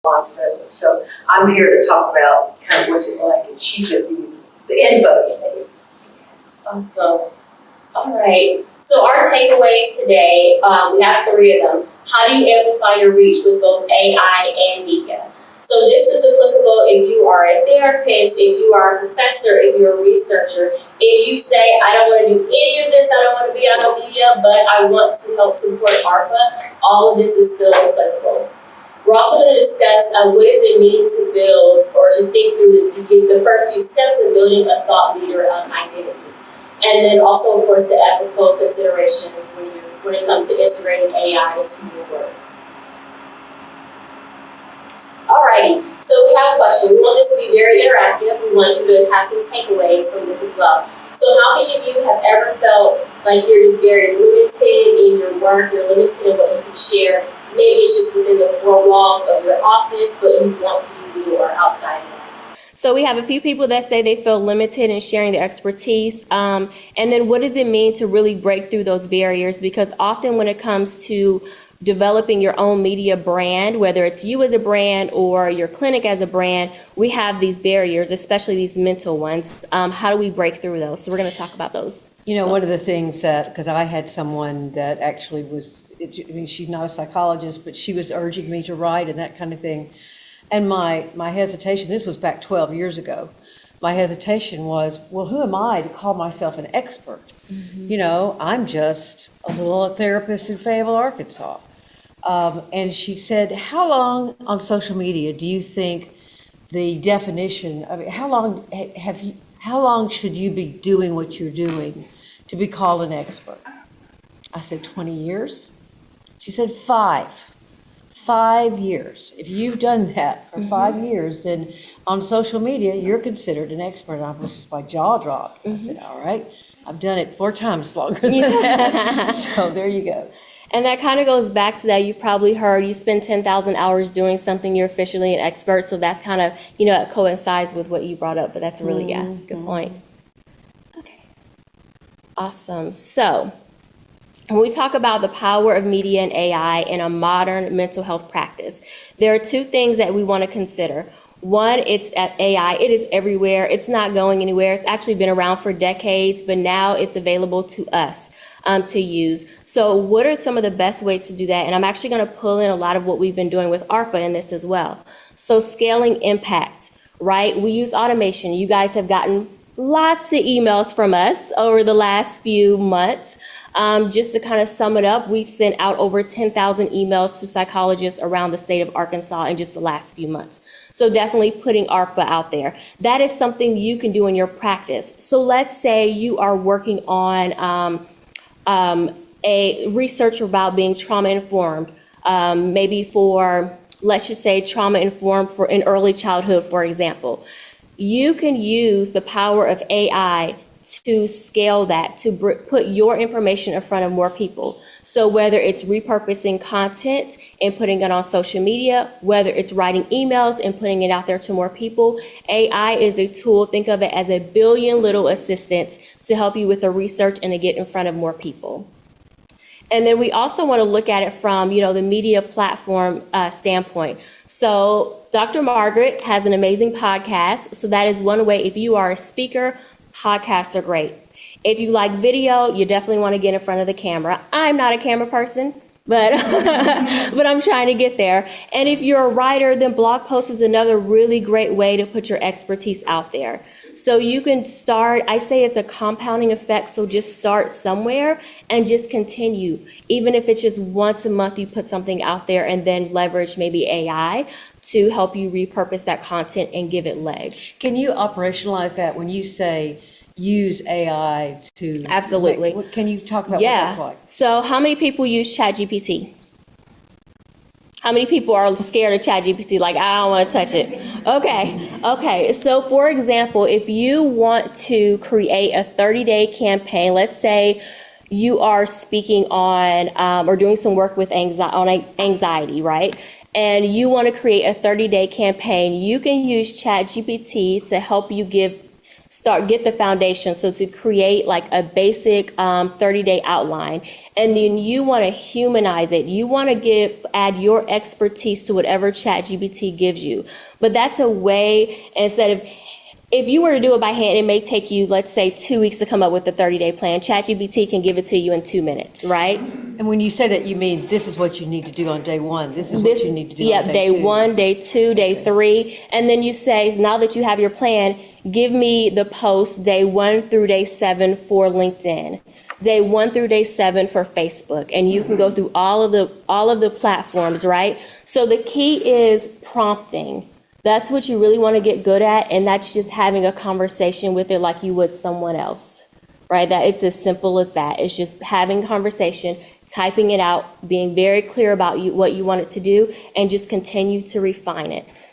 online presence. So I'm here to talk about kind of what's it like, and she's going to give you the info. Awesome. All right. So our takeaways today, we have 3 of them. How do you amplify your reach with both AI and media? So this is applicable if you are a therapist, if you are a professor, if you're a researcher. If you say, I don't want to do any of this, I don't want to be on media, but I want to help support ARPA, all of this is still applicable. We're also going to discuss what does it mean to build or to think through the first few steps of building a thought leader identity. And then also, of course, the ethical considerations when it comes to integrating AI into your work. Alrighty, so we have a question. We want this to be very interactive. We want you to have some takeaways from this as well. So how many of you have ever felt like you're just very limited in your work, you're limited in what you can share? Maybe it's just within the 4 walls of your office, but you want to do more outside of that. So we have a few people that say they feel limited in sharing their expertise. And then what does it mean to really break through those barriers? Because often when it comes to developing your own media brand, whether it's you as a brand or your clinic as a brand, we have these barriers, especially these mental ones. How do we break through those? So we're going to talk about those. You know, one of the things that, because I had someone that actually was, I mean, she's not a psychologist, but she was urging me to write and that kind of thing. And my hesitation, this was back 12 years ago, my hesitation was, well, who am I to call myself an expert? Mm-hmm. You know, I'm just a little therapist in Fayetteville, Arkansas. And she said, how long on social media do you think the definition, I mean, how long should you be doing what you're doing to be called an expert? I said, 20 years. She said, 5 years. If you've done that for 5 years, then on social media, you're considered an expert. And I was just, my jaw dropped. I said, all right, I've done it 4 times longer than that. So there you go. And that kind of goes back to that. You've probably heard you spend 10,000 hours doing something, you're officially an expert. So that's kind of, you know, it coincides with what you brought up. But that's a really, good point. Okay. Awesome. So when we talk about the power of media and AI in a modern mental health practice, there are 2 things that we want to consider. One, it's at AI. It is everywhere. It's not going anywhere. It's actually been around for decades, but now it's available to us to use. So what are some of the best ways to do that? And I'm actually going to pull in a lot of what we've been doing with ARPA in this as well. So scaling impact, right? We use automation. You guys have gotten lots of emails from us over the last few months. Just to kind of sum it up, we've sent out over 10,000 emails to psychologists around the state of Arkansas in just the last few months. So definitely putting ARPA out there. That is something you can do in your practice. So let's say you are working on a research about being trauma-informed, maybe for, let's just say, trauma-informed for in early childhood, for example. You can use the power of AI to scale that, to put your information in front of more people. So whether it's repurposing content and putting it on social media, whether it's writing emails and putting it out there to more people, AI is a tool. Think of it as a billion little assistants to help you with the research and to get in front of more people. And then we also want to look at it from, you know, the media platform standpoint. So Dr. Margaret has an amazing podcast. So that is one way. If you are a speaker, podcasts are great. If you like video, you definitely want to get in front of the camera. I'm not a camera person, but but I'm trying to get there. And if you're a writer, then blog post is another really great way to put your expertise out there. So you can start, I say it's a compounding effect, so just start somewhere and just continue. Even if it's just once a month you put something out there and then leverage maybe AI to help you repurpose that content and give it legs. Can you operationalize that when you say use AI to... Absolutely. Can you talk about what that's like? So how many people use ChatGPT? How many people are scared of ChatGPT? Like, I don't want to touch it. Okay. So for example, if you want to create a 30-day campaign, let's say you are speaking on or doing some work with anxiety, right? And you want to create a 30-day campaign, you can use ChatGPT to help you give get the foundation. So to create like a basic 30-day outline, and then you want to humanize it. You want to add your expertise to whatever ChatGPT gives you. But that's a way, instead of, if you were to do it by hand, it may take you, let's say, 2 weeks to come up with the 30-day plan. ChatGPT can give it to you in 2 minutes, right? And when you say that, you mean this is what you need to do on day one. This is what you need to do on day day two. 1, day 2, day 3. And then you say, now that you have your plan, give me the post day 1 through day 7 for LinkedIn, day 1 through day 7 for Facebook. And you can go through all of the platforms, right? So the key is prompting. That's what you really want to get good at, and that's just having a conversation with it like you would someone else, right? That it's as simple as that. It's just having conversation, typing it out, being very clear about what you want it to do, and just continue to refine it.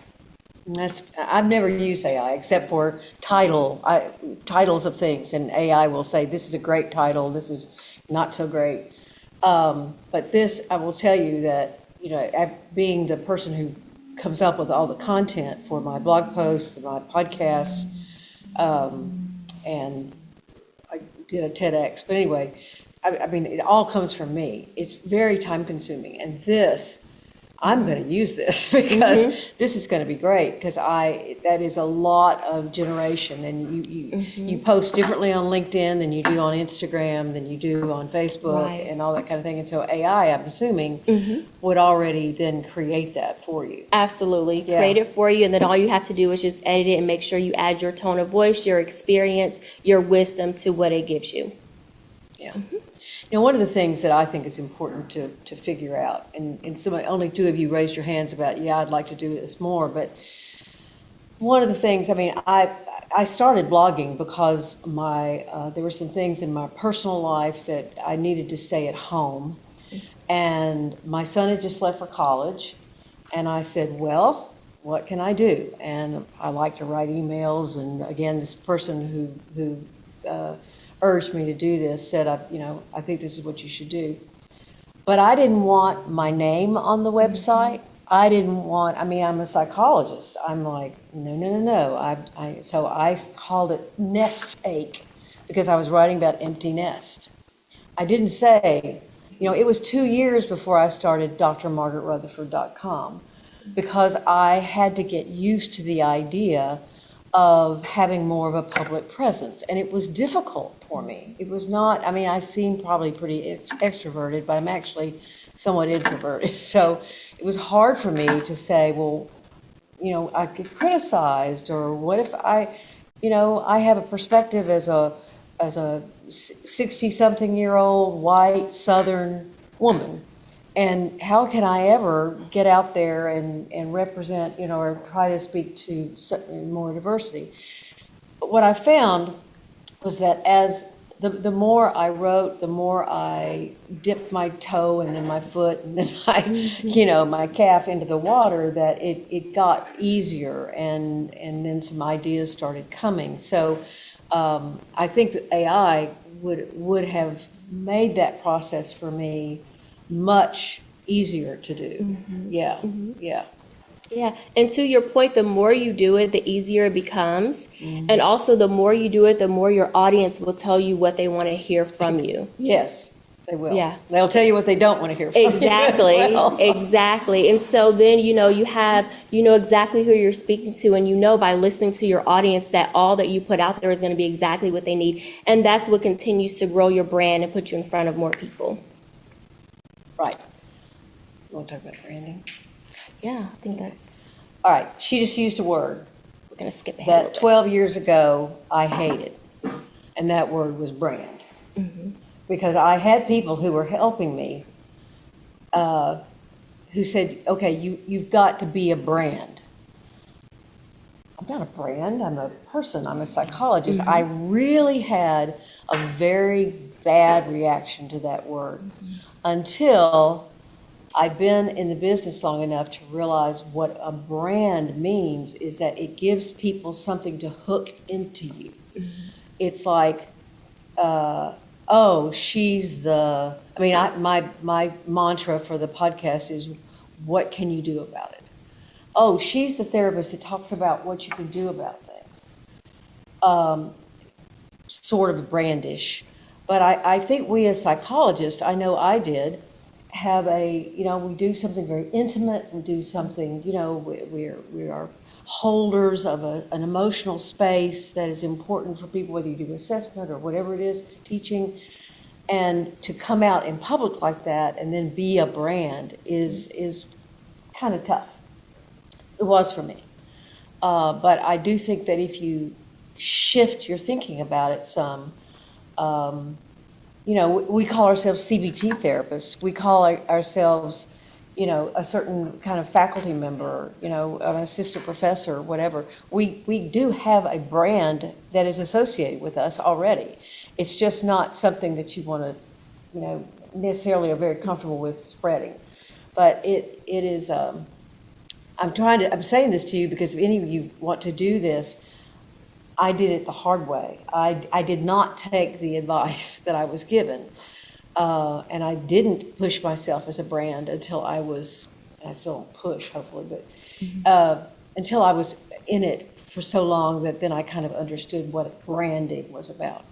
I've never used AI except for titles of things, and AI will say, this is a great title, this is not so great. But this, I will tell you that, being the person who comes up with all the content for my blog posts, my podcasts, and I did a TEDx. But anyway, I mean, it all comes from me. It's very time consuming. And I'm going to use this because this is going to be great, because that is a lot of generation, and you post differently on LinkedIn than you do on Instagram, than you do on Facebook, Right. and all that kind of thing. And so AI, I'm assuming, would already then create that for you. Absolutely. Yeah. Create it for you, and then all you have to do is just edit it and make sure you add your tone of voice, your experience, your wisdom to what it gives you. Yeah. One of the things that I think is important to figure out, and only 2 of you raised your hands about, I'd like to do this more, but one of the things, I started blogging because there were some things in my personal life that I needed to stay at home, and my son had just left for college, and I said, well, what can I do? And I like to write emails, and again, this person who urged me to do this said, I think this is what you should do. But I didn't want my name on the website. I'm a psychologist. I'm like, no. So I called it Nest Ache, because I was writing about empty nest. I didn't say, it was 2 years before I started drmargaretrutherford.com, because I had to get used to the idea of having more of a public presence. And it was difficult for me. It was not, I seem probably pretty extroverted, but I'm actually somewhat introverted. So it was hard for me to say, well, I get criticized, or what if I have a perspective as a 60-something-year-old white Southern woman. And how can I ever get out there and represent, or try to speak to more diversity? But what I found was that as the more I wrote, the more I dipped my toe and then my foot and then my calf into the water, that it got easier, and then some ideas started coming. So I think that AI would have made that process for me much easier to do. Yeah. Yeah, and to your point, the more you do it, the easier it becomes. And also, the more you do it, the more your audience will tell you what they want to hear from you. Yes, they will. Yeah. They'll tell you what they don't want to hear from Exactly, you as well. exactly. And so then, you know exactly who you're speaking to, and by listening to your audience that all that you put out there is going to be exactly what they need. And that's what continues to grow your brand and put you in front of more people. Right. You want to talk about branding? Yeah, I think that's, All right. She just used a word we're going to skip ahead. that 12 years ago I hated, and that word was brand. Because I had people who were helping me who said, okay, you've got to be a brand. I'm not a brand, I'm a person, I'm a psychologist. I really had a very bad reaction to that word until I'd been in the business long enough to realize what a brand means is that it gives people something to hook into you. It's like, she's the, my mantra for the podcast is, what can you do about it? Oh, she's the therapist that talks about what you can do about things. sort of brandish. But I think we as psychologists, I know I did, have we do something very intimate, we do something, we are holders of an emotional space that is important for people, whether you do assessment or whatever it is, teaching. And to come out in public like that and then be a brand is kind of tough. It was for me. But I do think that if you shift your thinking about it some, we call ourselves CBT therapists. We call ourselves, a certain kind of faculty member, an assistant professor, whatever. We do have a brand that is associated with us already. It's just not something that you want to, necessarily are very comfortable with spreading. But it is, I'm saying this to you because if any of you want to do this, I did it the hard way. I did not take the advice that I was given. And I didn't push myself as a brand until I still don't push, hopefully, but until I was in it for so long that then I kind of understood what branding was about.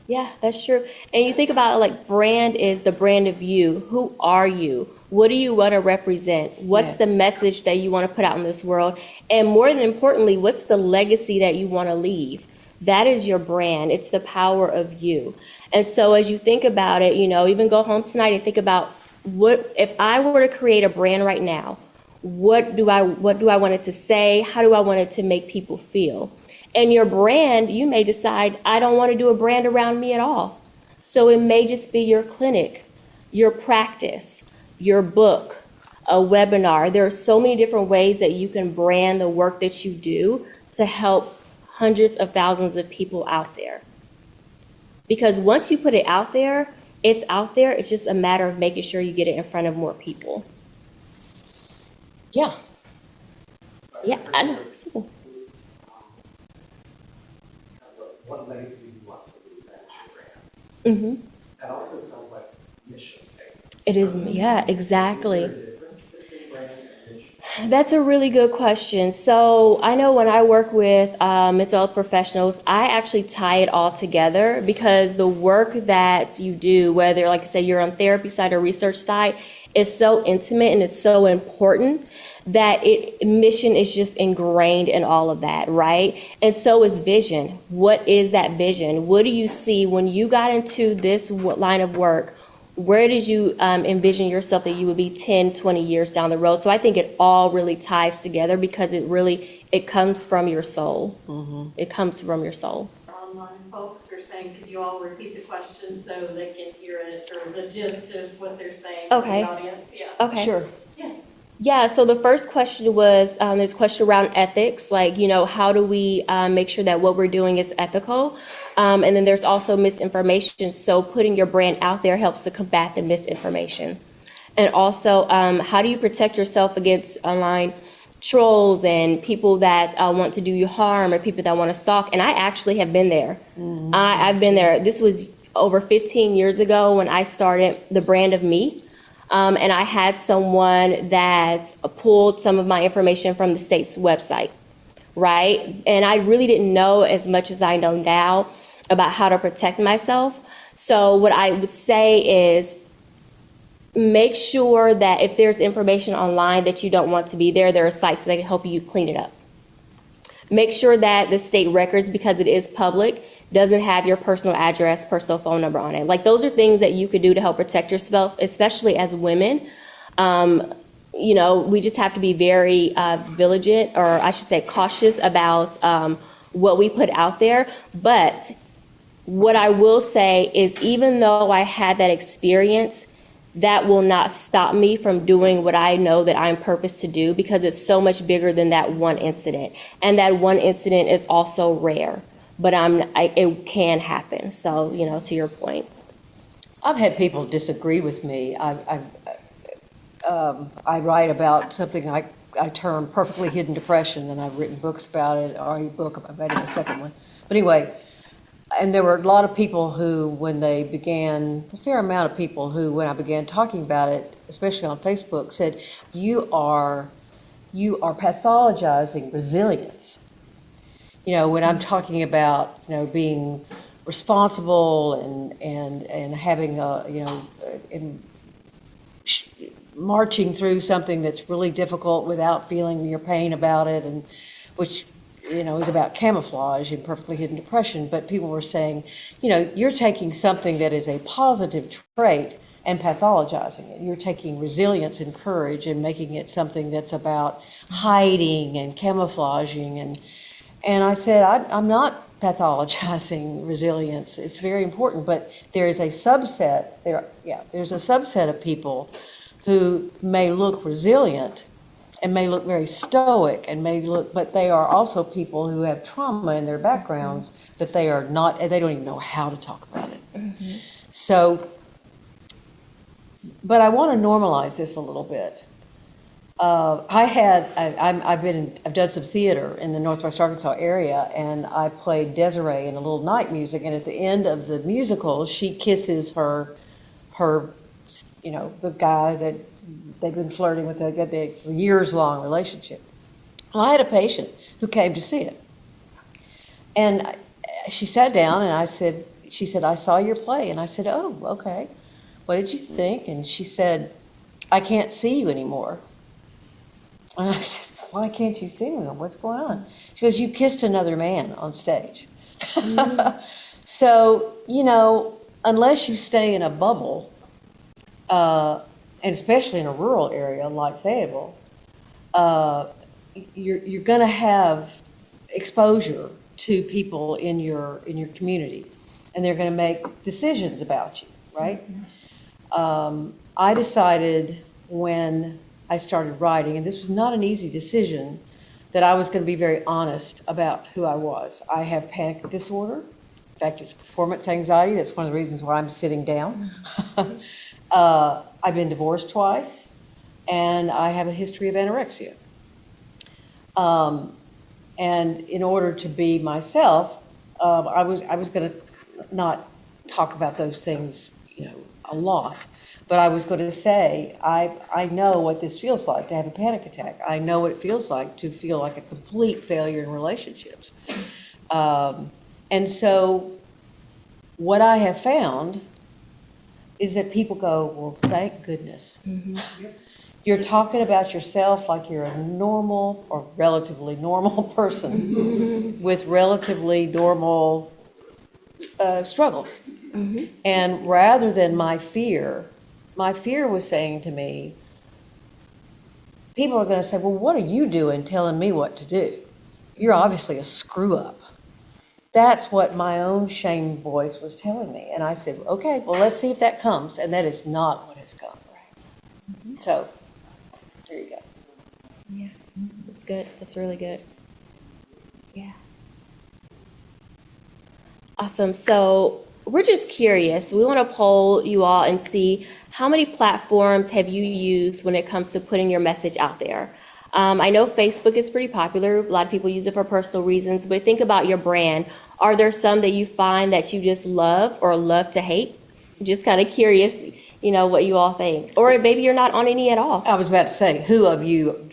Yeah, that's true. And you think about it, like brand is the brand of you. Who are you? What do you want to represent? What's the message that you want to put out in this world? And more than importantly, what's the legacy that you want to leave? That is your brand. It's the power of you. And so as you think about it, even go home tonight and think about what if I were to create a brand right now, what do I want it to say? How do I want it to make people feel? And your brand, you may decide, I don't want to do a brand around me at all. So it may just be your clinic, your practice, your book, a webinar. There are so many different ways that you can brand the work that you do to help hundreds of thousands of people out there. Because once you put it out there, it's out there. It's just a matter of making sure you get it in front of more people. Yeah. Yeah, I know. What legacy you want to leave at your brand. Mm-hmm. That also sounds like mission statement. It is, yeah, exactly. Is there a difference between brand and mission? That's a really good question. So I know when I work with mental health professionals, I actually tie it all together because the work that you do, whether, like I say, you're on therapy side or research side, is so intimate and it's so important that mission is just ingrained in all of that, right? And so is vision. What is that vision? What do you see when you got into this line of work? Where did you envision yourself that you would be 10, 20 years down the road? So I think it all really ties together because it comes from your soul. Mm-hmm. It comes from your soul. Online folks are saying, could you all repeat the question so they can hear it or the gist of what they're saying Okay. to the audience? Yeah. Okay. Sure. Yeah, so the first question was, there's a question around ethics, like, how do we make sure that what we're doing is ethical? And then there's also misinformation. So putting your brand out there helps to combat the misinformation. And also, how do you protect yourself against online trolls and people that want to do you harm or people that want to stalk? And I actually have been there. Mm-hmm. I've been there. This was over 15 years ago when I started the brand of me. And I had someone that pulled some of my information from the state's website, right? And I really didn't know as much as I know now about how to protect myself. So what I would say is make sure that if there's information online that you don't want to be there, there are sites that can help you clean it up. Make sure that the state records, because it is public, doesn't have your personal address, personal phone number on it. Like those are things that you could do to help protect yourself, especially as women. We just have to be very vigilant, or I should say cautious about what we put out there. But what I will say is even though I had that experience, that will not stop me from doing what I know that I'm purposed to do because it's so much bigger than that one incident. And that one incident is also rare. But it can happen. So, to your point. I've had people disagree with me. I write about something I term perfectly hidden depression, and I've written books about it, or a book, I'm writing a second one. But anyway, and there were a lot of people who, a fair amount of people who, when I began talking about it, especially on Facebook, said, you are pathologizing resilience. when I'm talking about, being responsible and having in marching through something that's really difficult without feeling your pain about it, and which, is about camouflage and perfectly hidden depression. But people were saying, you're taking something that is a positive trait and pathologizing it. You're taking resilience and courage and making it something that's about hiding and camouflaging. And I said, I'm not pathologizing resilience. It's very important, but there is a subset, there's a subset of people who may look resilient and may look very stoic and but they are also people who have trauma in their backgrounds that they are not, and they don't even know how to talk about it. So, but I want to normalize this a little bit. I've done some theater in the Northwest Arkansas area, and I played Desiree in a little night music, and at the end of the musical, she kisses her, the guy that they've been flirting with, a years-long relationship. Well, I had a patient who came to see it, and she sat down, and she said, I saw your play, and I said, oh, okay, what did you think? And she said, I can't see you anymore. And I said, why can't you see me? What's going on? She goes, you kissed another man on stage. So, unless you stay in a bubble, and especially in a rural area like Fayetteville, you're going to have exposure to people in your community, and they're going to make decisions about you, right? I decided when I started writing, and this was not an easy decision, that I was going to be very honest about who I was. I have panic disorder. In fact, it's performance anxiety. That's one of the reasons why I'm sitting down. I've been divorced twice, and I have a history of anorexia. And in order to be myself, I was going to not talk about those things, a lot. But I was going to say, I know what this feels like to have a panic attack. I know what it feels like to feel like a complete failure in relationships. And so what I have found is that people go, well, thank goodness. Mm-hmm. You're talking about yourself like you're a normal or relatively normal person with relatively normal struggles. Mm-hmm. And rather than my fear was saying to me, people are going to say, well, what are you doing telling me what to do? You're obviously a screw up. That's what my own shame voice was telling me. And I said, okay, well, let's see if that comes. And that is not what has come. Mm-hmm. So, there you go. Yeah, that's good. That's really good. Yeah. Awesome. So we're just curious. We want to poll you all and see how many platforms have you used when it comes to putting your message out there. I know Facebook is pretty popular. A lot of people use it for personal reasons, but think about your brand. Are there some that you find that you just love or love to hate? Just kind of curious, what you all think. Or maybe you're not on any at all. I was about to say, who of you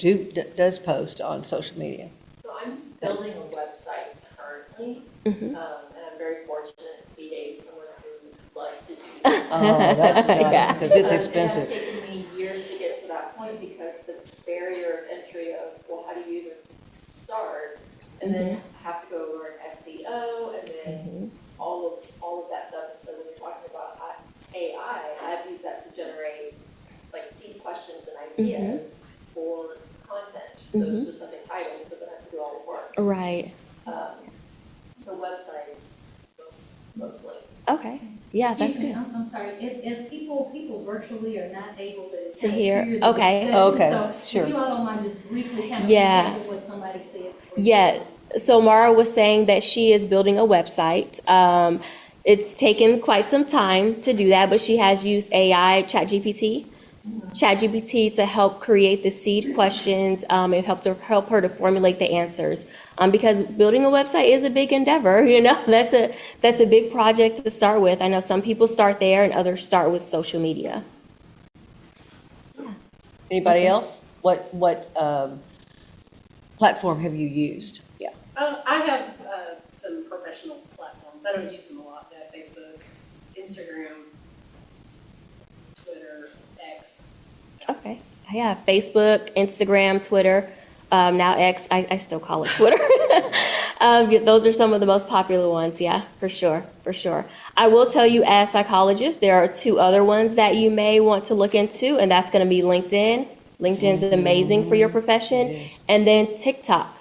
does post on social media? So I'm building a website currently, and I'm very fortunate to be dating someone who likes to do that. Oh, that's nice, because it's expensive. It has taken me years to get to that point because the barrier of entry of, well, how do you even start? And then have to go learn SEO and then all of that stuff. And so when you're talking about AI, I've used that to generate like seed questions and ideas for content. So it's just something titled, but then I have to do all the work. Right. So websites mostly. Okay. Yeah, that's Excuse me, good. I'm sorry, if people virtually are not able to. To hear, the okay. discussion, Okay, so sure. if you all don't mind just briefly kind of Yeah. recapping what somebody said. Yeah. So Mara was saying that she is building a website. It's taken quite some time to do that, but she has used AI, ChatGPT to help create the seed questions. It helped her to formulate the answers. Because building a website is a big endeavor. That's a big project to start with. I know some people start there and others start with social media. Anybody else? What platform have you used? Yeah. I have some professional platforms. I don't use them a lot, though. Facebook, Instagram, Twitter, X. Okay. Yeah, Facebook, Instagram, Twitter, now X. I still call it Twitter. Yeah, those are some of the most popular ones. Yeah, for sure, for sure. I will tell you, as psychologists, there are two other ones that you may want to look into, and that's going to be LinkedIn. LinkedIn's amazing for your profession, and then TikTok.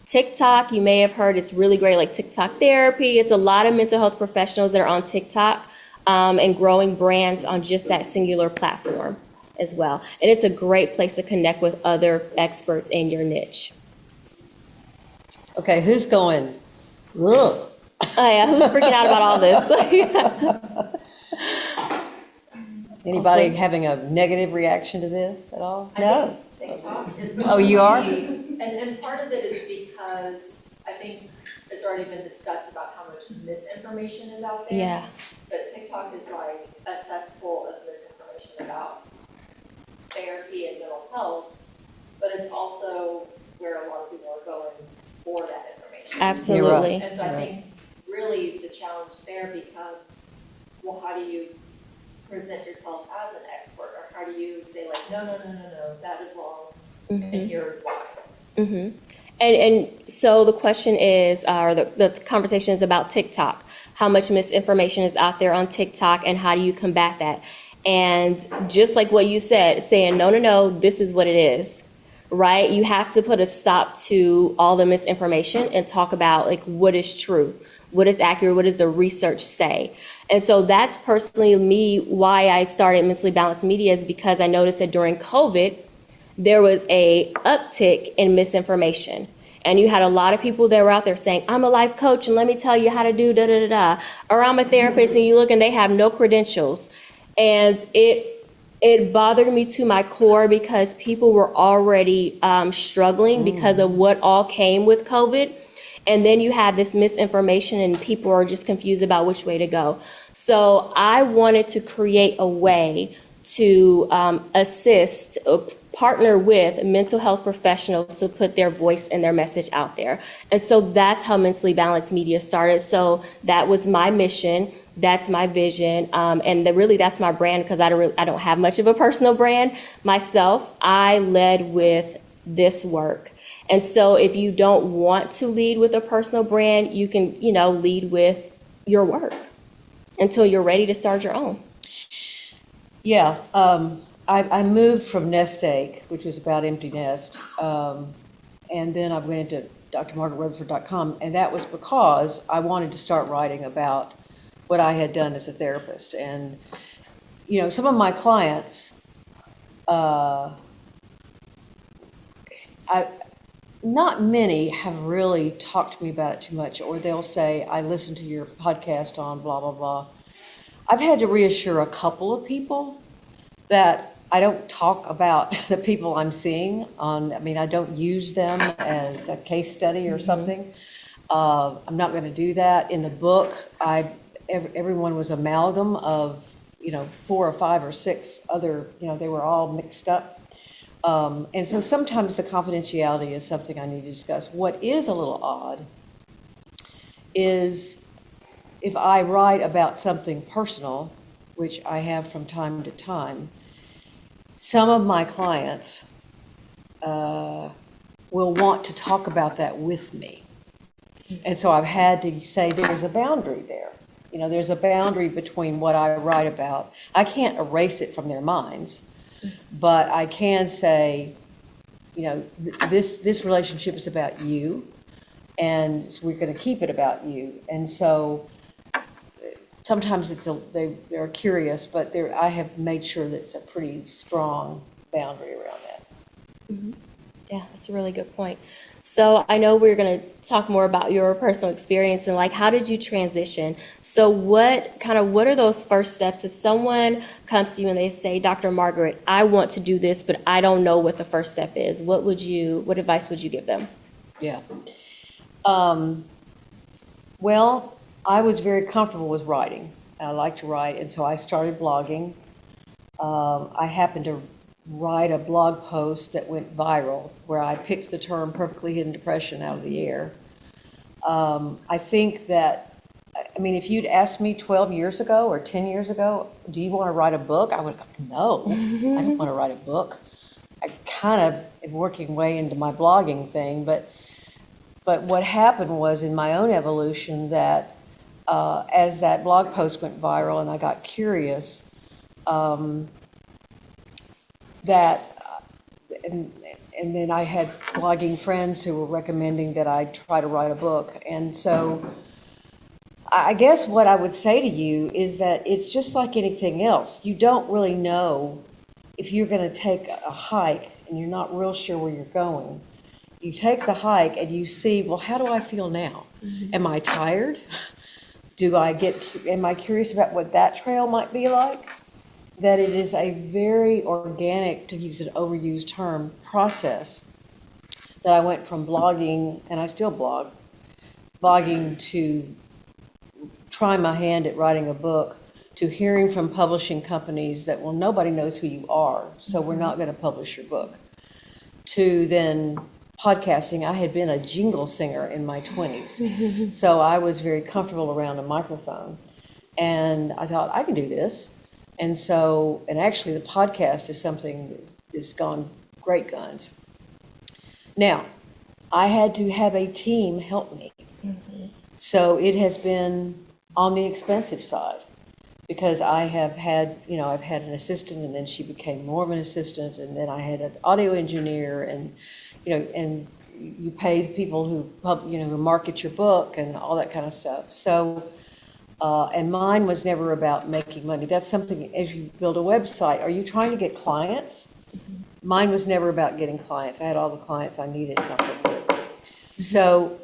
TikTok, you may have heard, it's really great, like TikTok therapy. It's a lot of mental health professionals that are on TikTok, and growing brands on just that singular platform as well. And it's a great place to connect with other experts in your niche. Okay, who's going, ugh? Oh yeah, who's freaking out about all this? Anybody having a negative reaction to this at all? No. TikTok is Oh, you are? And part of it is because I think it's already been discussed about how much misinformation is out there. Yeah. But TikTok is like a cesspool of misinformation about therapy and mental health, but it's also where a lot of people are going for that information. Absolutely. And so I think really the challenge there becomes, well, how do you present yourself as an expert, or how do you say like, no, that is wrong, and here's why. Mm-hmm. And so the question is, or the conversation is about TikTok. How much misinformation is out there on TikTok, and how do you combat that? And just like what you said, saying, no, this is what it is, right? You have to put a stop to all the misinformation and talk about like what is true, what is accurate, what does the research say? And so that's personally me, why I started Mentally Balanced Media, is because I noticed that during COVID, there was a uptick in misinformation. And you had a lot of people that were out there saying, I'm a life coach and let me tell you how to do da-da-da-da. Or I'm a therapist, and you look and they have no credentials. And it bothered me to my core because people were already struggling because of what all came with COVID. And then you have this misinformation and people are just confused about which way to go. So I wanted to create a way to assist, partner with mental health professionals to put their voice and their message out there. And so that's how Mentally Balanced Media started. So that was my mission. That's my vision. And really that's my brand, because I don't have much of a personal brand myself. I led with this work. And so if you don't want to lead with a personal brand, you can, lead with your work until you're ready to start your own. Yeah, I moved from Nest Egg, which was about empty nest, and then I went into drmargaretrutherford.com, and that was because I wanted to start writing about what I had done as a therapist. And, some of my clients, not many have really talked to me about it too much, or they'll say, I listened to your podcast on blah, blah, blah. I've had to reassure a couple of people that I don't talk about the people I'm seeing I don't use them as a case study or something. I'm not going to do that. In the book, everyone was amalgam of, 4 or 5 or 6 other, they were all mixed up. And so sometimes the confidentiality is something I need to discuss. What is a little odd is if I write about something personal, which I have from time to time, some of my clients will want to talk about that with me. And so I've had to say there's a boundary there. There's a boundary between what I write about. I can't erase it from their minds, but I can say, this relationship is about you, and we're going to keep it about you. And so sometimes they're curious, but I have made sure that it's a pretty strong boundary around that. Mm-hmm. Yeah, that's a really good point. So I know we're going to talk more about your personal experience and how did you transition? So what are those first steps if someone comes to you and they say, Dr. Margaret, I want to do this, but I don't know what the first step is. What advice would you give them? Yeah. Well, I was very comfortable with writing. I like to write, and so I started blogging. I happened to write a blog post that went viral where I picked the term perfectly hidden depression out of the air. I think that, I mean, if you'd asked me 12 years ago or 10 years ago, do you want to write a book? I would have gone, no, I don't want to write a book. I kind of am working way into my blogging thing, but what happened was in my own evolution that as that blog post went viral and I got curious, and then I had blogging friends who were recommending that I try to write a book. And so I guess what I would say to you is that it's just like anything else. You don't really know if you're going to take a hike and you're not real sure where you're going. You take the hike and you see, well, how do I feel now? Am I tired? Am I curious about what that trail might be like? That it is a very organic, to use an overused term, process that I went from blogging, and I still blogging to try my hand at writing a book, to hearing from publishing companies that, well, nobody knows who you are, so we're not going to publish your book, to then podcasting. I had been a jingle singer in my 20s, so I was very comfortable around a microphone, and I thought, I can do this. And so, and actually the podcast is something that has gone great guns. Now, I had to have a team help me. So it has been on the expensive side because I have had, I've had an assistant and then she became more of an assistant and then I had an audio engineer and, and you pay the people who market your book and all that kind of stuff. So, and mine was never about making money. That's something, as you build a website, are you trying to get clients? Mine was never about getting clients. I had all the clients I needed. So,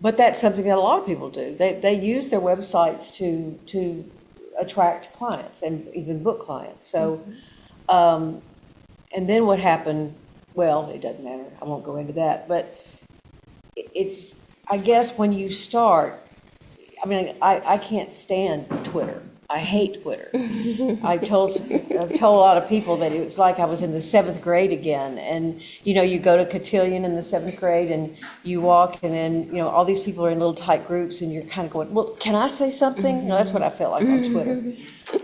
but that's something that a lot of people do. They use their websites to attract clients and even book clients. So, and then what happened, well, it doesn't matter. I won't go into that. But it's, I guess when you start, I mean, I can't stand Twitter. I hate Twitter. I've told a lot of people that it was like I was in the 7th grade again. And, you go to cotillion in the 7th grade and you walk and then, all these people are in little tight groups and you're kind of going, well, can I say something? That's what I felt like on Twitter.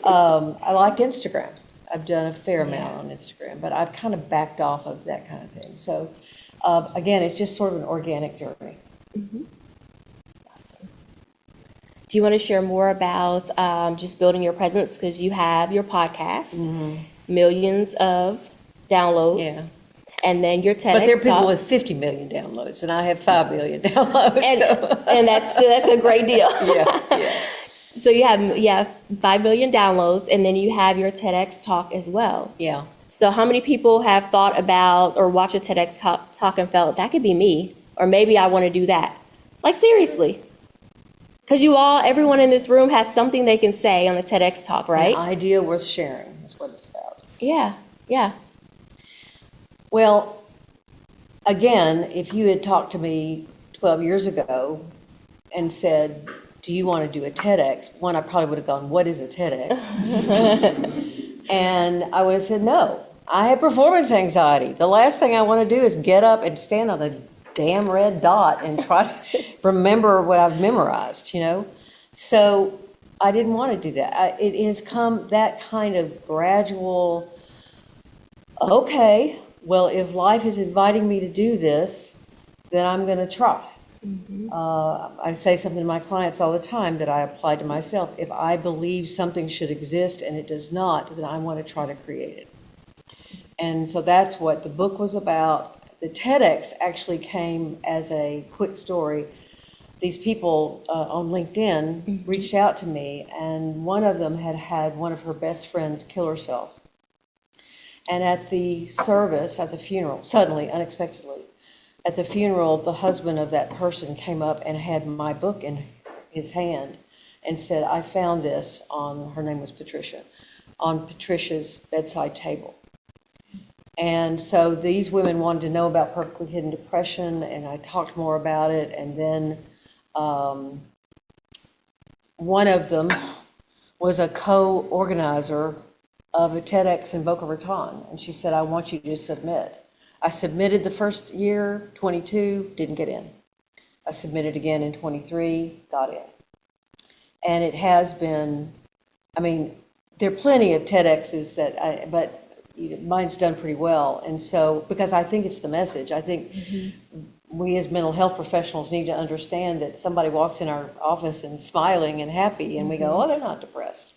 I like Instagram. I've done a fair amount on Instagram, but I've kind of backed off of that kind of thing. So, again, it's just sort of an organic journey. Awesome. Do you want to share more about just building your presence? Because you have your podcast, millions of downloads, and then your TEDx But there are people talk. with 50 million downloads, and I have 5 million downloads. And that's a great deal. Yeah. So you have 5 million downloads, and then you have your TEDx talk as well. Yeah. So how many people have thought about or watched a TEDx talk and felt that could be me, or maybe I want to do that? Like seriously. Because everyone in this room has something they can say on a TEDx talk, right? An idea worth sharing is what it's about. Yeah. Well, again, if you had talked to me 12 years ago and said, do you want to do a TEDx? One, I probably would have gone, what is a TEDx? And I would have said, no, I have performance anxiety. The last thing I want to do is get up and stand on the damn red dot and try to remember what I've memorized, So I didn't want to do that. It has come that kind of gradual, okay, well, if life is inviting me to do this, then I'm going to try. I say something to my clients all the time that I apply to myself. If I believe something should exist and it does not, then I want to try to create it. And so that's what the book was about. The TEDx actually came as a quick story. These people on LinkedIn reached out to me, and one of them had one of her best friends kill herself. And at the service, at the funeral, suddenly, unexpectedly, at the funeral, the husband of that person came up and had my book in his hand and said, I found this on, her name was Patricia, on Patricia's bedside table. And so these women wanted to know about perfectly hidden depression, and I talked more about it. And then one of them was a co-organizer of a TEDx in Boca Raton, and she said, I want you to submit. I submitted the first year, 22, didn't get in. I submitted again in 23, got in. And it has been, I mean, there are plenty of TEDx's but mine's done pretty well. And so, because I think it's the message, I think we as mental health professionals need to understand that somebody walks in our office and smiling and happy, and we go, oh, they're not depressed.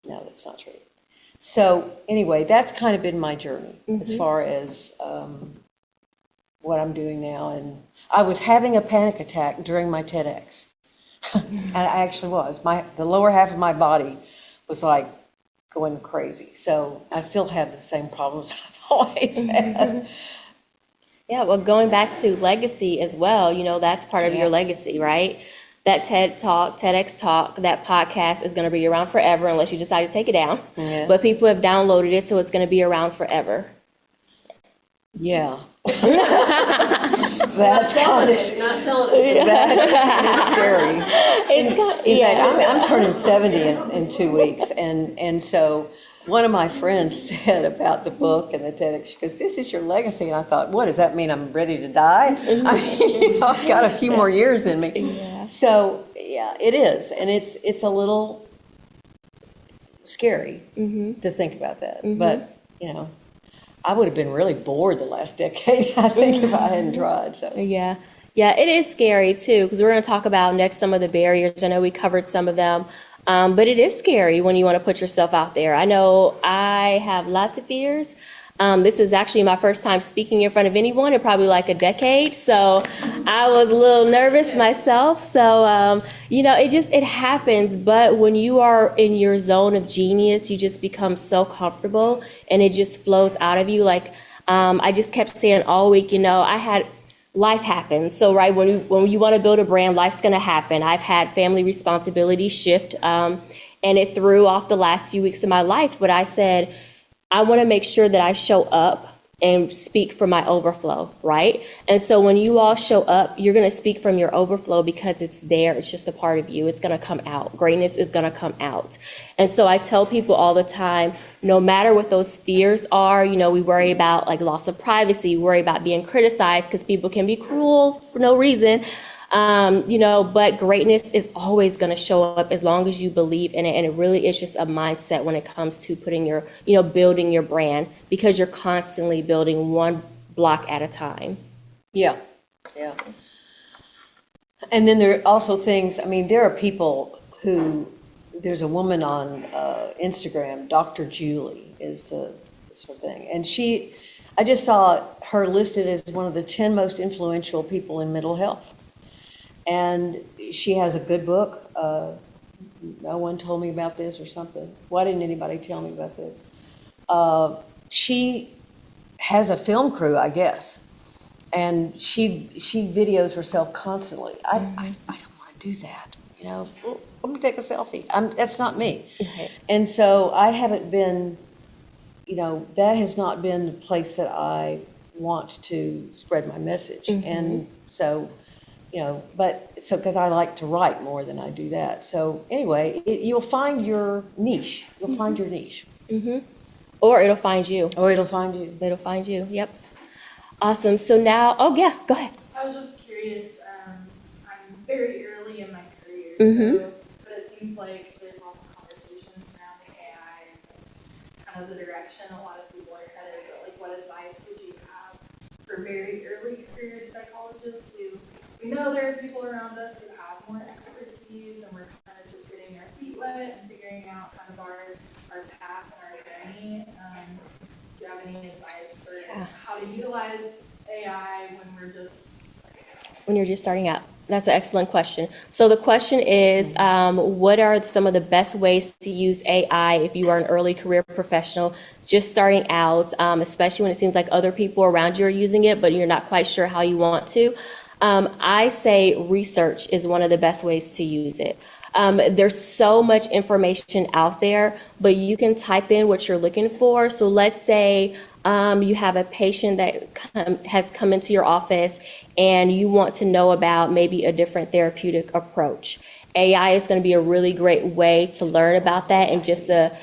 No, that's not true. So anyway, that's kind of been my journey as far as what I'm doing now. And I was having a panic attack during my TEDx. And I actually was. The lower half of my body was like going crazy. So I still have the same problems I've always had. Yeah, well, going back to legacy as well, that's part of your legacy, right? That TED Talk, TEDx Talk, that podcast is going to be around forever unless you decide to take it down. Yeah. But people have downloaded it, so it's going to be around forever. Yeah. Not selling it, not selling it. That's scary. It's got, In fact, I'm turning 70 in 2 weeks, and so one of my friends said about the book and the TEDx, she goes, "This is your legacy," and I thought, what does that mean? I'm ready to die? I mean, I've got a few more years in me. Yeah. So yeah, it is, and it's a little scary to think about that, but I would have been really bored the last decade, I think, if I hadn't tried. So Yeah, it is scary too, because we're going to talk about next some of the barriers. I know we covered some of them, but it is scary when you want to put yourself out there. I know I have lots of fears. This is actually my first time speaking in front of anyone in probably like a decade, so I was a little nervous myself. So, it happens, but when you are in your zone of genius, you just become so comfortable and it just flows out of you. Like, I just kept saying all week, I had life happens. So, right, when you want to build a brand, life's going to happen. I've had family responsibilities shift, and it threw off the last few weeks of my life, but I said, I want to make sure that I show up and speak from my overflow, right? And so when you all show up, you're going to speak from your overflow because it's there. It's just a part of you. It's going to come out. Greatness is going to come out. And so I tell people all the time, no matter what those fears are, we worry about like loss of privacy, we worry about being criticized because people can be cruel for no reason. But greatness is always going to show up as long as you believe in it. And it really is just a mindset when it comes to building your brand, because you're constantly building one block at a time. yeah. And then there are also things, there are people there's a woman on Instagram, Dr. Julie is the sort of thing. And I just saw her listed as one of the 10 most influential people in mental health. And she has a good book. No one told me about this or something. Why didn't anybody tell me about this? She has a film crew, I guess, and she videos herself constantly. I don't want to do that. Let me take a selfie. That's not me. Right. And so I haven't been. That has not been the place that I want to spread my message, and so. Because I like to write more than I do that. So anyway, you'll find your niche. You'll find your niche. Or it'll find you. It'll find you. It'll find you. Yep. Awesome. So now, go ahead. I was just curious, I'm very early in my career, but it seems like there's lots of conversations surrounding AI, and that's kind of the direction a lot of people are headed. But like, what advice would you have for very early career psychologists who, we know there are people around us who have more expertise, and we're kind of just getting our feet wet and figuring out kind of our path and our journey. Do you have any advice for how to utilize AI when you're just starting out? That's an excellent question. So the question is, what are some of the best ways to use AI if you are an early career professional just starting out, especially when it seems like other people around you are using it, but you're not quite sure how you want to? I say research is one of the best ways to use it. There's so much information out there, but you can type in what you're looking for. So let's say you have a patient that has come into your office and you want to know about maybe a different therapeutic approach. AI is going to be a really great way to learn about that in just a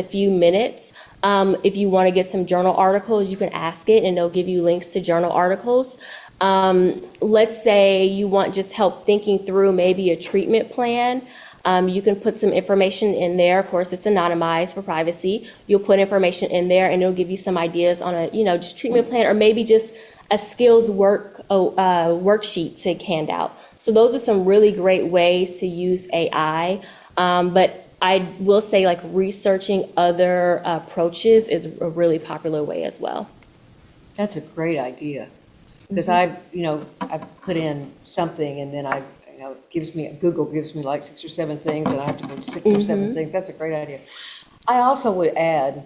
few minutes. If you want to get some journal articles, you can ask it and they'll give you links to journal articles. Let's say you want just help thinking through maybe a treatment plan. You can put some information in there. Of course, it's anonymized for privacy. You'll put information in there and it'll give you some ideas on a, just treatment plan or maybe just a skills worksheet to hand out. So those are some really great ways to use AI. But I will say like researching other approaches is a really popular way as well. That's a great idea. Because I put in something and then Google gives me like 6 or 7 things and I have to go to 6 or 7 things. That's a great idea. I also would add,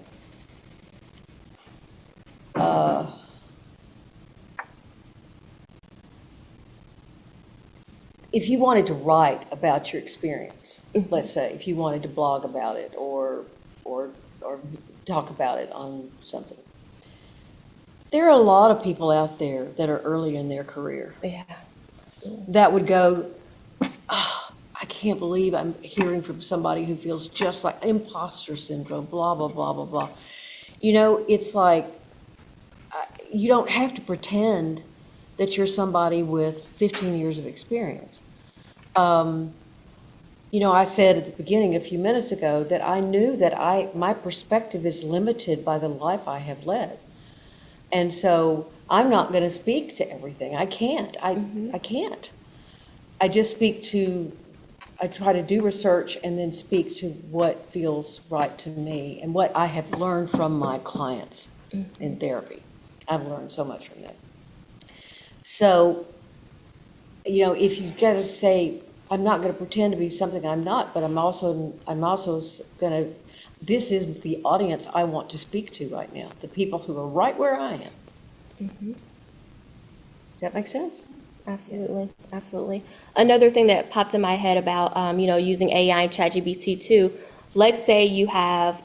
if you wanted to write about your experience, let's say, if you wanted to blog about it or talk about it on something, there are a lot of people out there that are early in their career. Yeah, absolutely. That would go, oh, I can't believe I'm hearing from somebody who feels just like imposter syndrome, blah, blah, blah, blah, blah. It's like, you don't have to pretend that you're somebody with 15 years of experience. I said at the beginning a few minutes ago that I knew that my perspective is limited by the life I have led. And so I'm not going to speak to everything. I can't. I can't. I just I try to do research and then speak to what feels right to me and what I have learned from my clients in therapy. I've learned so much from them. So, if you got to say, I'm not going to pretend to be something I'm not, but I'm also going to, this is the audience I want to speak to right now, the people who are right where I am. Does that make sense? Absolutely, absolutely. Another thing that popped in my head about, using AI and ChatGPT too, let's say you have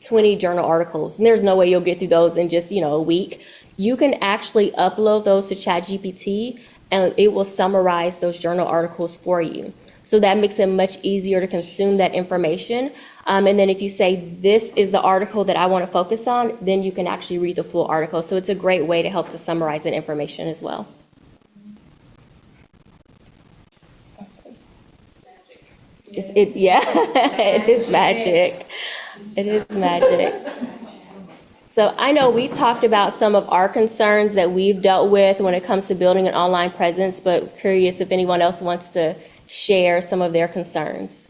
20 journal articles, and there's no way you'll get through those in just, a week. You can actually upload those to ChatGPT, and it will summarize those journal articles for you. So that makes it much easier to consume that information. And then if you say, this is the article that I want to focus on, then you can actually read the full article. So it's a great way to help to summarize that information as well. It is magic. It is magic. So I know we talked about some of our concerns that we've dealt with when it comes to building an online presence, but curious if anyone else wants to share some of their concerns.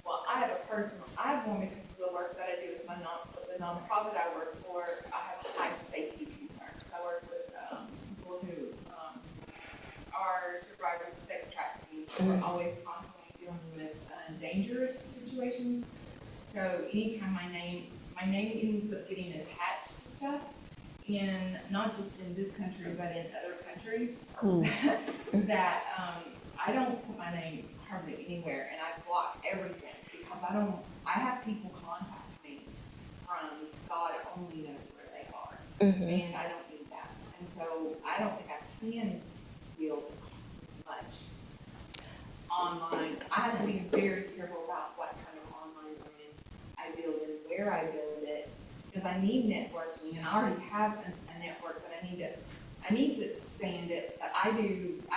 Well, I have one because of the work that I do with the nonprofit I work for. I have high safety concerns. I work with people who are survivors of sex trafficking. We're always constantly dealing with dangerous situations. So anytime my name ends up getting attached to stuff, not just in this country, but in other countries, that I don't put my name hardly anywhere, and I block everything because I have people contact me from God only knows where they are, and I don't need that. And so I don't think I can build much online. I have to be very careful about what kind of online brand I build and where I build it, because I need networking, and I already have a network, but I need to expand it. But I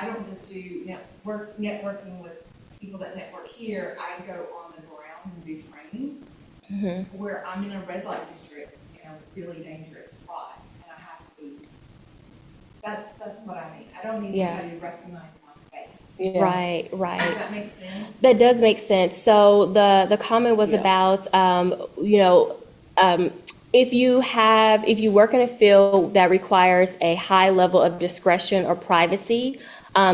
don't just do networking with people that network here. I go on the ground and do training where I'm in a red light district in a really dangerous spot, and I have to be. That's what I need. I don't need anybody to recognize my face. Yeah. Right. Does that make sense? That does make sense. So the comment was about, if you work in a field that requires a high level of discretion or privacy,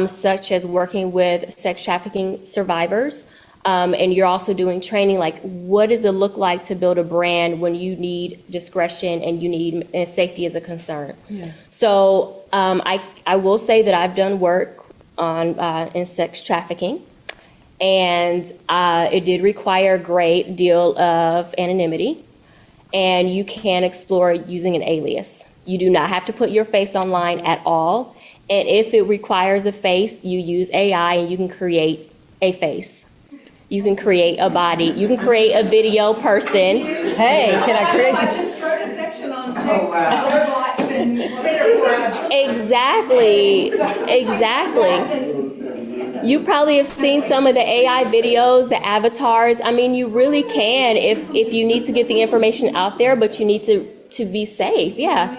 such as working with sex trafficking survivors, and you're also doing training, like what does it look like to build a brand when you need discretion and safety is a concern? Yeah. So I will say that I've done work on in sex trafficking, and it did require a great deal of anonymity, and you can explore using an alias. You do not have to put your face online at all, and if it requires a face, you use AI and you can create a face. You can create a body. You can create a video person. Hey, can I create? I just wrote a section on sex, Oh, wow. robots, and whatever. Exactly. You probably have seen some of the AI videos, the avatars. I mean, you really can if you need to get the information out there, but you need to be safe. Yeah.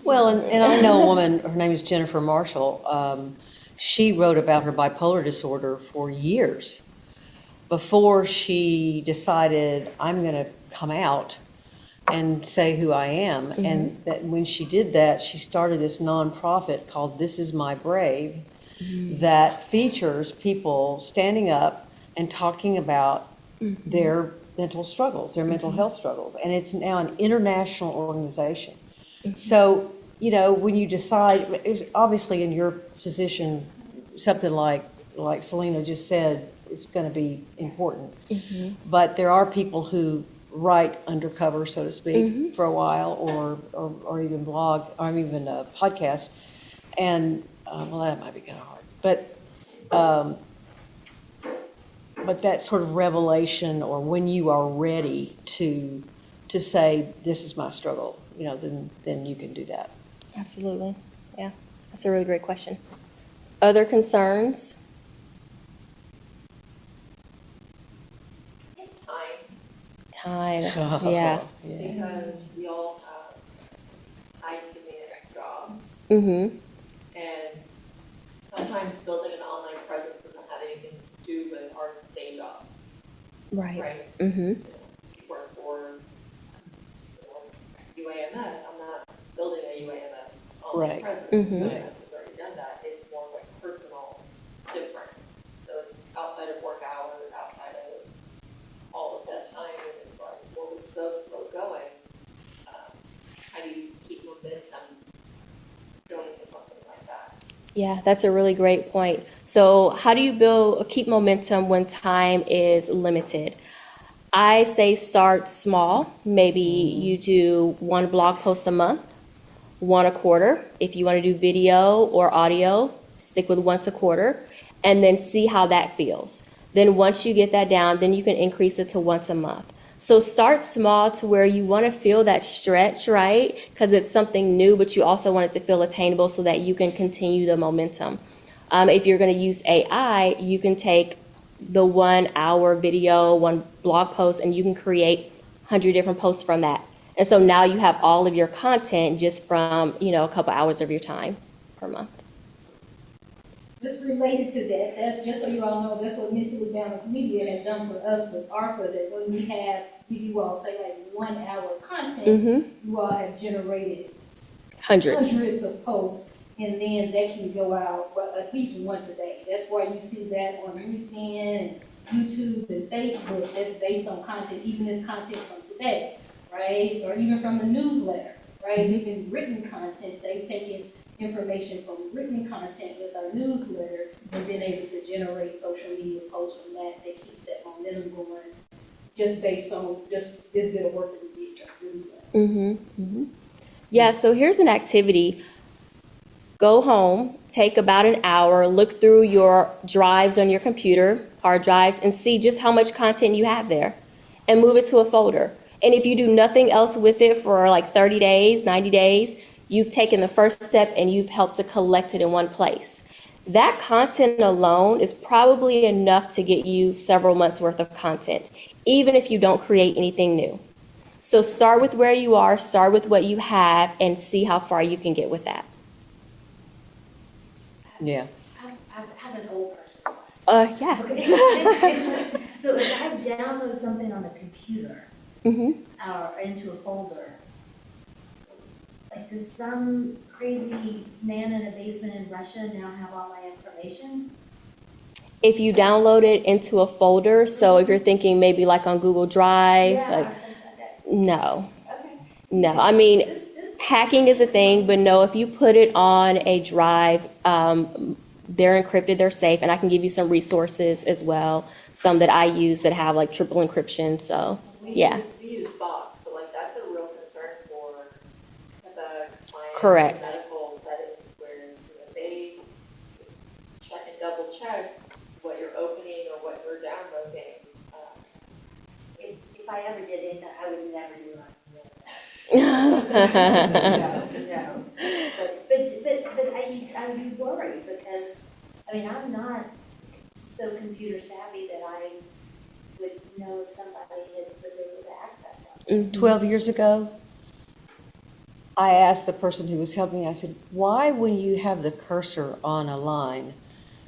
Well, and I know a woman, her name is Jennifer Marshall. She wrote about her bipolar disorder for years before she decided, I'm going to come out and say who I am. And that when she did that, she started this nonprofit called This Is My Brave that features people standing up and talking about their mental struggles, their mental health struggles. And it's now an international organization. So, you know, when you decide, obviously in your position, something like Selena just said is going to be important. But there are people who write undercover, so to speak, for a while, or even blog, or even a podcast. And, well, that might be kind of hard. But that sort of revelation, or when you are ready to say, this is my struggle, you know, then you can do that. Absolutely. Yeah. That's a really great question. Other concerns? Time, Time. Yeah. because we all have high demand jobs, Mm-hmm. and sometimes building an online presence doesn't have anything to do with our day job, Right. right? Mm-hmm. You work for UAMS, I'm not building a UAMS online Right. presence. Mhm. UAMS has already done that. It's more like personal, different. So it's outside of work hours, outside of all of that time, and it's like, well, it's so slow going. How do you keep momentum going into something like that? Yeah, that's a really great point. So, how do you keep momentum when time is limited? I say start small. Maybe you do one blog post a month, one a quarter. If you want to do video or audio, stick with once a quarter, and then see how that feels. Then once you get that down, then you can increase it to once a month. So start small to where you want to feel that stretch, right? Because it's something new, but you also want it to feel attainable so that you can continue the momentum. If you're going to use AI, you can take the 1 hour video, one blog post, and you can create 100 different posts from that. And so now you have all of your content just from, you know, a couple hours of your time per month. Just related to that, that's just so you all know, that's what Mentally Balanced Media has done for us with ARPA, that when we you all say like 1 hour content, Mm-hmm. you all have generated Hundreds. of posts, and then that can go out, well, at least once a day. That's why you see that on LinkedIn, and YouTube, and Facebook. That's based on content, even this content from today, right? Or even from the newsletter, right? It's even written content. They've taken information from written content with our newsletter and been able to generate social media posts from that. That keeps that momentum going, just based on just this bit of work that we did with our newsletter. Mm-hmm. Mm-hmm. Yeah, so here's an activity. Go home, take about an hour, look through your drives on your computer, hard drives, and see just how much content you have there, and move it to a folder. And if you do nothing else with it for like 30 days, 90 days, you've taken the first step and you've helped to collect it in one place. That content alone is probably enough to get you several months worth of content, even if you don't create anything new. So start with where you are, start with what you have, and see how far you can get with that. Yeah. I have an old person question. Yeah. Okay. So if I download something on the computer Mm-hmm. or into a folder, like does some crazy man in a basement in Russia now have all my information? If you download it into a folder, so if you're thinking maybe like on Google Drive, like, no. Okay. No, I mean, hacking is a thing, but no, if you put it on a drive, they're encrypted, they're safe, and I can give you some resources as well, some that I use that have like triple encryption, so, yeah. We use bots, but like that's a real concern for the clients. Correct. Medical settings where they check and double check what you're opening or what you're downloading. I ever did anything, I would never do it on No. But I do worry because, I mean, I'm not so computer savvy that I would know if somebody was able to access something. 12 years ago, I asked the person who was helping me, I said, why when you have the cursor on a line,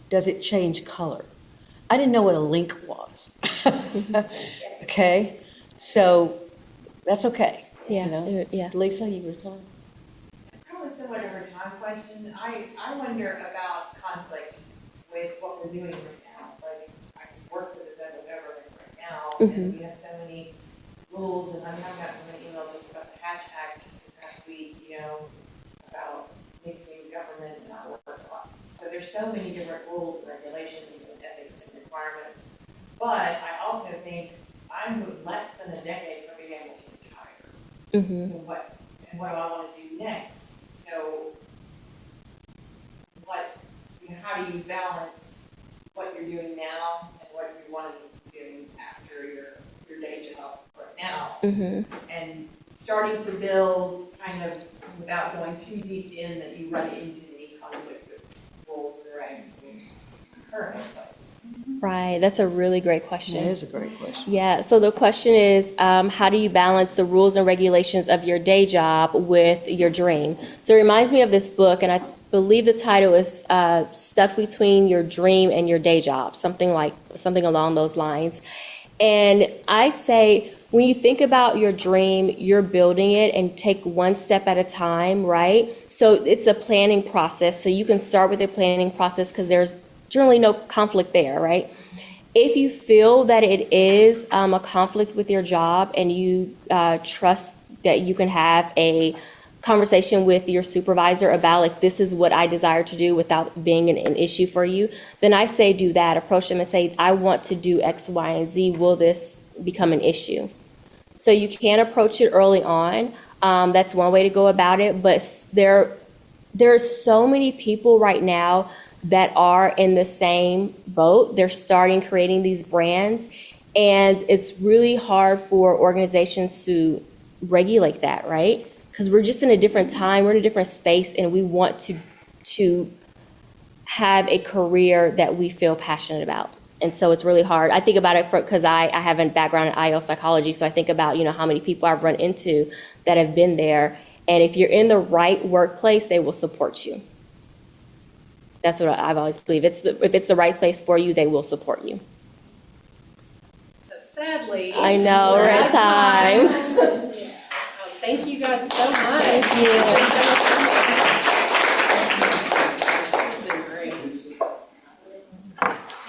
does it change color? I didn't know what a link was. Okay, so that's okay. Yeah, You know? yeah. Lisa, you were telling? Probably similar to her time question, I wonder about conflict with what we're doing right now. Like, I work with the federal government right now, and we have so many rules, and I mean, I've gotten an email just about the Hatch Act this past week, you know, about mixing government and our work a lot. So there's so many different rules and regulations and ethics and requirements. But I also think I'm less than a decade from being able to retire. So what do I want to do next? So how do you balance what you're doing now and what you want to be doing after your day job right now? And starting to build kind of without going too deep in that you run into any conflict with rules and regs and current place. Right, that's a really great question. It is a great question. Yeah, so the question is, how do you balance the rules and regulations of your day job with your dream? So it reminds me of this book, and I believe the title is Stuck Between Your Dream and Your Day Job, something along those lines. And I say, when you think about your dream, you're building it and take one step at a time, right? So it's a planning process. So you can start with the planning process because there's generally no conflict there, right? If you feel that it is a conflict with your job and you trust that you can have a conversation with your supervisor about, like, this is what I desire to do without being an issue for you, then I say do that. Approach them and say, I want to do X, Y, and Z. Will this become an issue? So you can approach it early on. That's one way to go about it. But there are so many people right now that are in the same boat. They're creating these brands, and it's really hard for organizations to regulate that, right? Because we're just in a different time, we're in a different space, and we want to have a career that we feel passionate about. And so it's really hard. I think about it because I have a background in IO psychology, so I think about, how many people I've run into that have been there. And if you're in the right workplace, they will support you. That's what I've always believed. If it's the right place for you, they will support you. So sadly. I know, we're at time. Thank you guys so much. Thank you. This has been great.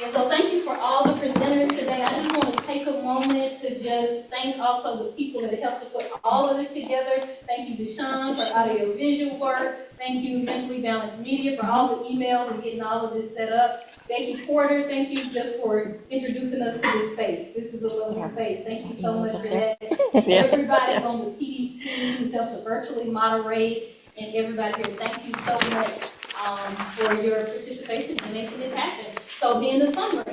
Yeah, so thank you for all the presenters today. I just want to take a moment to just thank also the people that helped to put all of this together. Thank you, Deshaun, for audio-visual work. Thank you, Mentally Balanced Media, for all the emails and getting all of this set up. Becky Porter, thank you just for introducing us to this space. This is a lovely space. Thank you so much for that. And everybody on the PDC who's helped to virtually moderate, and everybody here, thank you so much for your participation in making this happen. So then the fundraiser.